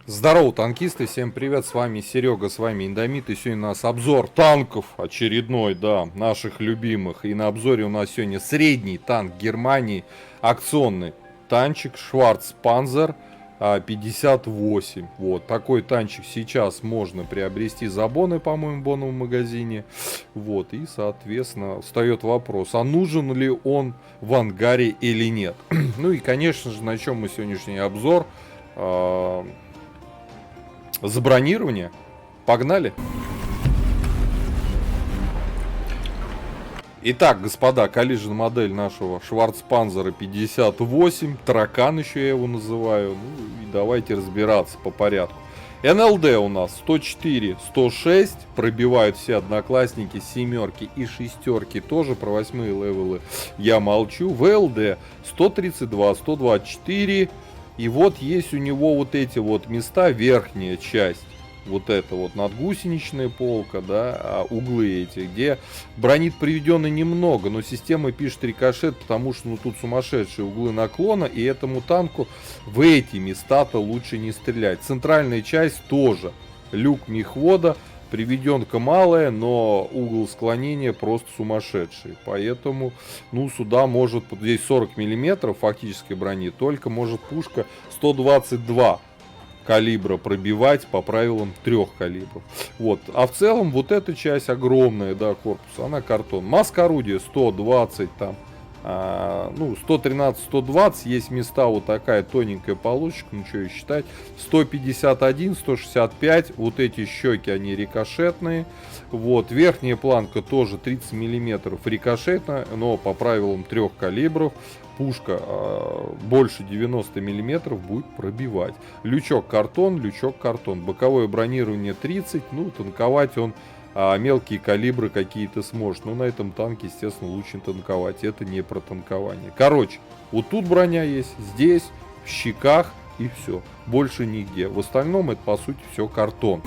Здорово, танкисты, всем привет, с вами Серега, с вами Индомит, и сегодня у нас обзор танков очередной, да, наших любимых, и на обзоре у нас сегодня средний танк Германии, акционный танчик Schwarzpanzer 58, вот, такой танчик сейчас можно приобрести за боны, по-моему, в боновом магазине, вот, и, соответственно, встает вопрос, а нужен ли он в ангаре или нет, ну и, конечно же, на чем мы сегодняшний обзор, за бронирование. Погнали. Итак, господа, коллижен модель нашего Schwarzpanzer 58. Таракан еще я его называю. Ну и давайте разбираться по порядку. НЛД у нас 104, 106. Пробивают все одноклассники, семерки и шестерки. Тоже про 8 левелы я молчу. ВЛД 132, 124. И вот есть у него вот эти вот места, верхняя часть, вот это вот надгусеничная полка, да, углы эти, где бронит приведено немного, но система пишет рикошет, потому что ну тут сумасшедшие углы наклона, и этому танку в эти места-то лучше не стрелять. Центральная часть тоже, люк мехвода, приведенка малая, но угол склонения просто сумасшедший. Поэтому, ну, сюда может, здесь 40 миллиметров фактической брони, только может пушка 122 калибра пробивать по правилам 3 калибров. Вот. А в целом вот эта часть огромная, да, корпус, она картон. Маска орудия 120 там. Ну, 113-120, есть места вот такая тоненькая полосочка, ну что и считать, 151, 165, вот эти щеки, они рикошетные, вот, верхняя планка тоже 30 миллиметров рикошетная, но по правилам 3 калибров, пушка больше 90 миллиметров будет пробивать, лючок картон, боковое бронирование 30, ну, танковать он мелкие калибры какие-то сможет. Но на этом танке, естественно, лучше танковать. Это не про танкование. Короче, вот тут броня есть, здесь, в щеках и все. Больше нигде. В остальном это, по сути, все картон.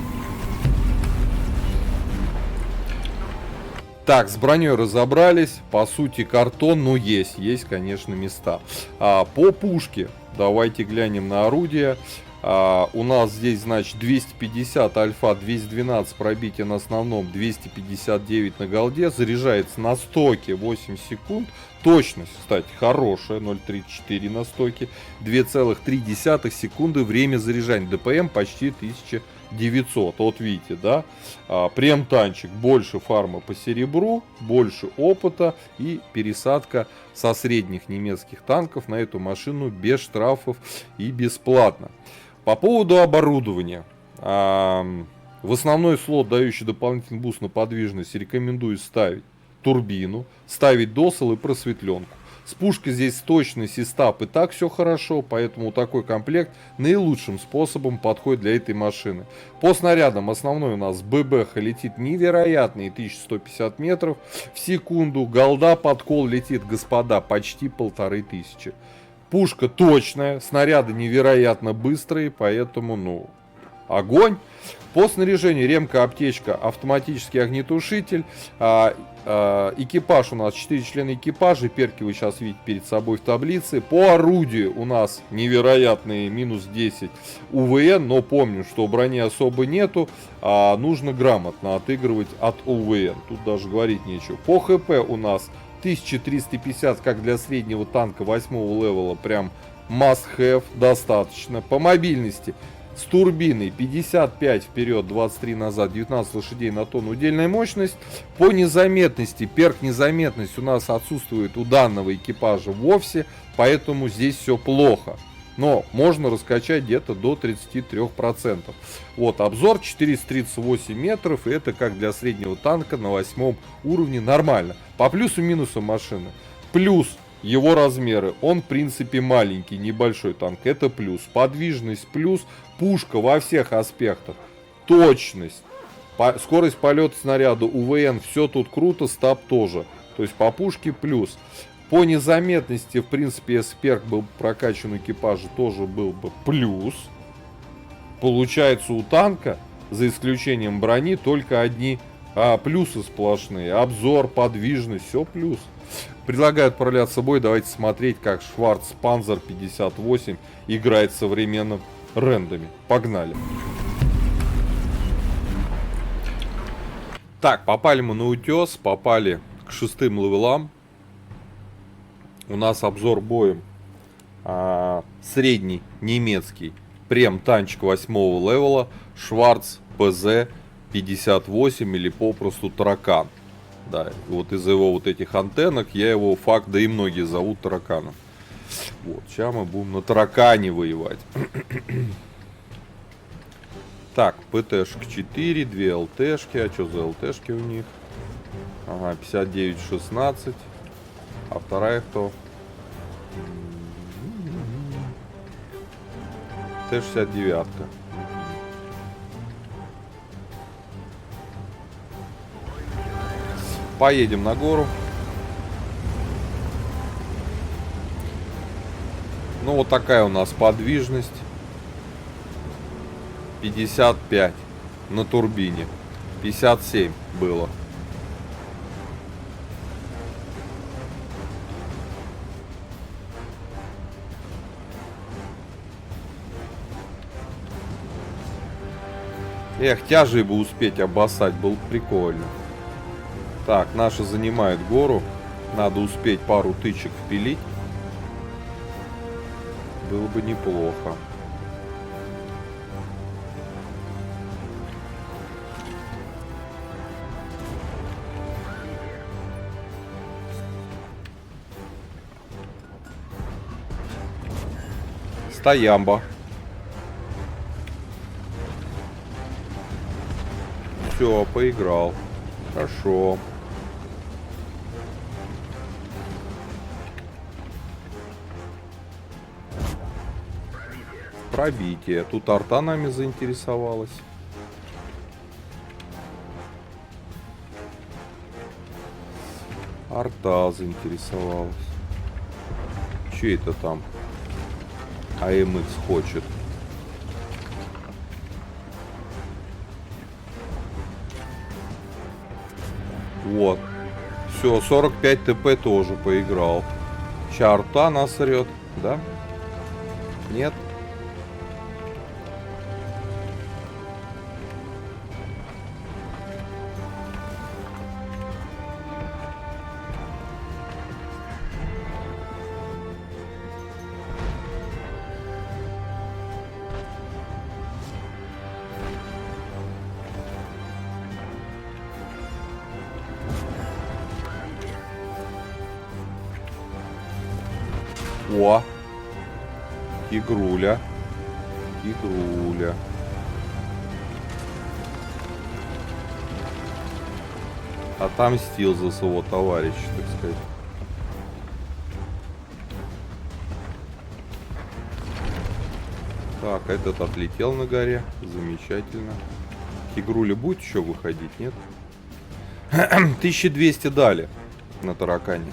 Так, с броней разобрались. По сути, картон, но есть, конечно, места. По пушке давайте глянем на орудие. У нас здесь, значит, 250 альфа, 212 пробитие на основном, 259 на голде. Заряжается на стоке 8 секунд. Точность, кстати, хорошая, 0,34 на стоке. 2,3 секунды время заряжания. ДПМ почти 1900. Вот видите, да? Прем-танчик, больше фарма по серебру, больше опыта и пересадка со средних немецких танков на эту машину без штрафов и бесплатно. По поводу оборудования. В основной слот, дающий дополнительный буст на подвижность, рекомендую ставить турбину, ставить досел и просветленку. С пушкой здесь точность и стаб и так все хорошо, поэтому такой комплект наилучшим способом подходит для этой машины. По снарядам основной у нас ББХ летит невероятные 1150 метров в секунду. Голда подкол летит, господа, почти 1500. Пушка точная, снаряды невероятно быстрые, поэтому, ну, огонь. По снаряжению ремка, аптечка, автоматический огнетушитель. Экипаж у нас 4 члена экипажа, перки вы сейчас видите перед собой в таблице. По орудию у нас невероятные минус 10 УВН, но помню, что брони особо нету, нужно грамотно отыгрывать от УВН, тут даже говорить нечего. По ХП у нас 1350, как для среднего танка 8 левела, прям must have, достаточно. По мобильности с турбиной 55 вперед, 23 назад, 19 лошадей на тонну удельная мощность. По незаметности, перк незаметность у нас отсутствует у данного экипажа вовсе, поэтому здесь все плохо. Но можно раскачать где-то до 33%. Вот, обзор 438 метров, и это как для среднего танка на 8 уровне нормально. По плюсу-минусу машины. Плюс его размеры, он в принципе маленький, небольшой танк, это плюс. Подвижность плюс, пушка во всех аспектах. Точность, скорость полета снаряда, УВН, все тут круто, стаб тоже. То есть по пушке плюс. По незаметности, в принципе, если перк был прокачан у экипажа, тоже был бы плюс. Получается, у танка, за исключением брони, только одни плюсы сплошные. Обзор, подвижность, все плюс. Предлагаю отправляться в бой. Давайте смотреть, как Schwarzpanzer 58 играет в современном рендами. Погнали. Так, попали мы на утес, попали к 6-м левелам. У нас обзор боем. Средний немецкий прем-танчик 8-го левела. Шварц ПЗ 58 или попросту таракан. Да, вот из-за его вот этих антеннок я его факт, да и многие зовут тараканом. Вот, сейчас мы будем на таракане воевать. Так, ПТшка 4, 2 ЛТшки. А что за ЛТшки у них? Ага, 59-16. А вторая кто? Т-69. Поедем на гору. Ну, вот такая у нас подвижность. 55 на турбине. 57 было. Эх, тяжей бы успеть обоссать, было бы прикольно. Так, наши занимают гору. Надо успеть пару тычек впилить. Было бы неплохо. Стоямба. Все, поиграл. Хорошо. Пробитие. Тут арта нами заинтересовалась. Арта заинтересовалась. Че это там? АМХ хочет. Вот. Все, 45 ТП тоже поиграл. Ща арта нас орет, да? Нет? О! Игруля. Игруля. Отомстил за своего товарища, так сказать. Так, этот отлетел на горе. Замечательно. Игруля будет еще выходить, нет? 1200 дали на таракане.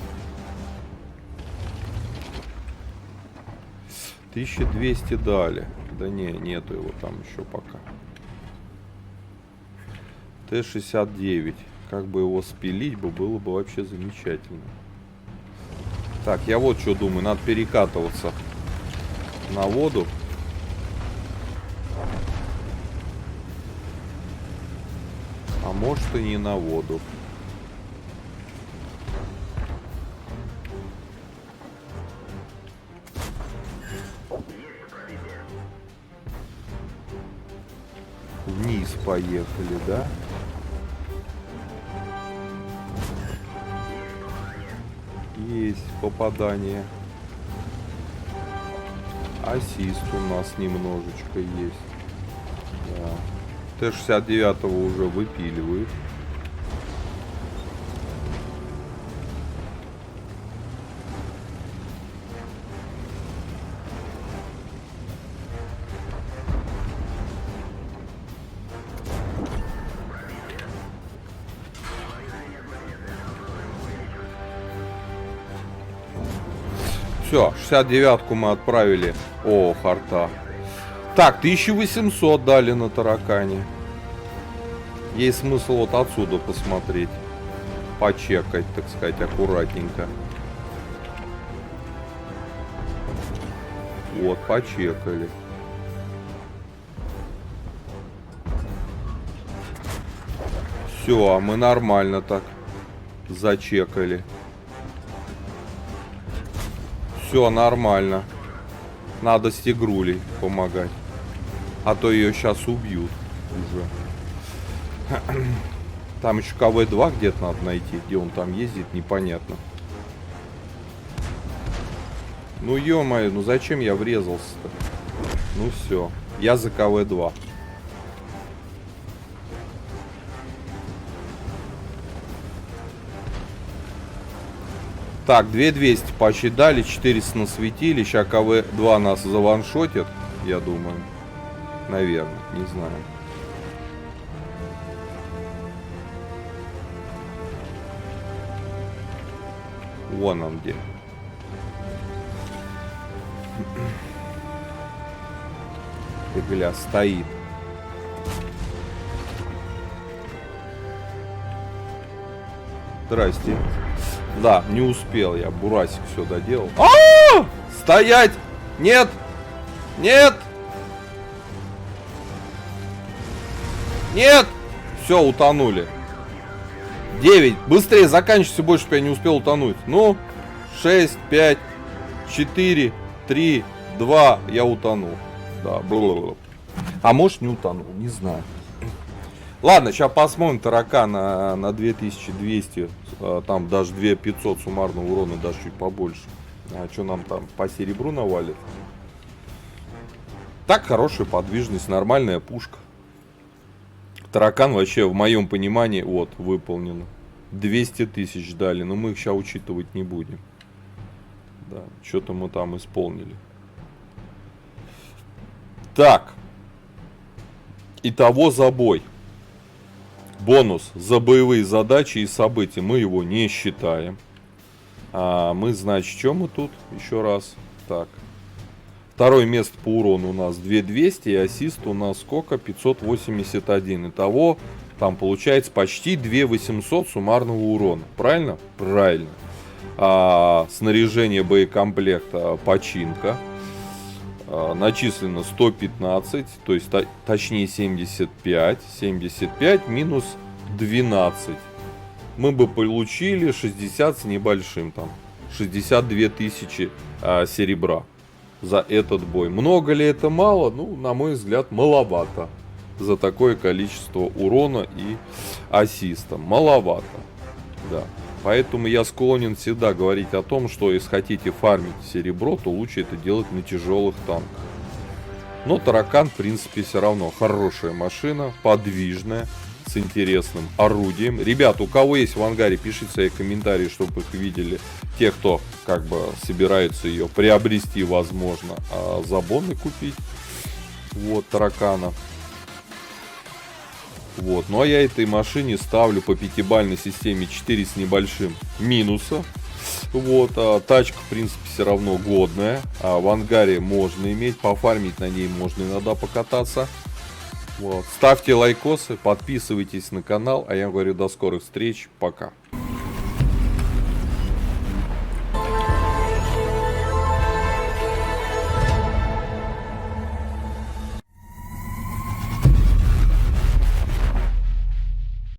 1200 дали. Да не, нету его там еще пока. Т-69. Как бы его спилить бы, было бы вообще замечательно. Так, я вот что думаю. Надо перекатываться на воду. А может и не на воду. Вниз поехали, да? Есть попадание. Ассист у нас немножечко есть. Да. Т-69 уже выпиливают. Все, 69-ку мы отправили. О, харта. Так, 1800 дали на таракане. Есть смысл вот отсюда посмотреть. Почекать, так сказать, аккуратненько. Вот, почекали. Все, а мы нормально так зачекали. Все нормально. Надо с тигрулей помогать. А то ее сейчас убьют уже. Там еще КВ-2 где-то надо найти. Где он там ездит, непонятно. Ну ё-моё, ну зачем я врезался-то? Ну все, я за КВ-2. Так, 2200 посчитали, 400 насветили. Сейчас КВ-2 нас заваншотит, я думаю. Наверное, не знаю. Вон он где. Ты, бля, стоит. Здрасте. Да, не успел я. Бурасик все доделал. Стоять! Нет! Нет! Нет! Все, утонули. 9. Быстрее заканчивайся больше, чтобы я не успел утонуть. Ну, 6, 5, 4, 3, 2. Я утонул. Да, бла-бла-бла. А может не утонул, не знаю. Ладно, сейчас посмотрим таракана на 2200. Там даже 2500 суммарного урона, даже чуть побольше. А что нам там по серебру навалит? Так, хорошая подвижность, нормальная пушка. Таракан вообще, в моем понимании, вот, выполнено. 200 тысяч дали, но мы их сейчас учитывать не будем. Да, что-то мы там исполнили. Так. Итого забой. Бонус за боевые задачи и события. Мы его не считаем. А мы, значит, что мы тут? Еще раз. Так. Второе место по урону у нас 2200. И ассист у нас сколько? 581. Итого там получается почти 2800 суммарного урона. Правильно? Правильно. Снаряжение боекомплекта починка. Начислено 115, то есть точнее 75. 75 минус 12. Мы бы получили 60 с небольшим там. 62 тысячи серебра за этот бой. Много ли это мало? Ну, на мой взгляд, маловато. За такое количество урона и ассиста. Маловато. Да. Поэтому я склонен всегда говорить о том, что если хотите фармить серебро, то лучше это делать на тяжелых танках. Но таракан, в принципе, все равно хорошая машина, подвижная, с интересным орудием. Ребят, у кого есть в ангаре, пишите свои комментарии, чтобы их видели те, кто как бы собирается ее приобрести, возможно, а забоны купить. Вот, таракана. Вот, ну а я этой машине ставлю по пятибалльной системе 4 с небольшим минуса. Вот, тачка, в принципе, все равно годная. В ангаре можно иметь, пофармить на ней можно иногда покататься. Вот. Ставьте лайкосы, подписывайтесь на канал, а я говорю до скорых встреч, пока.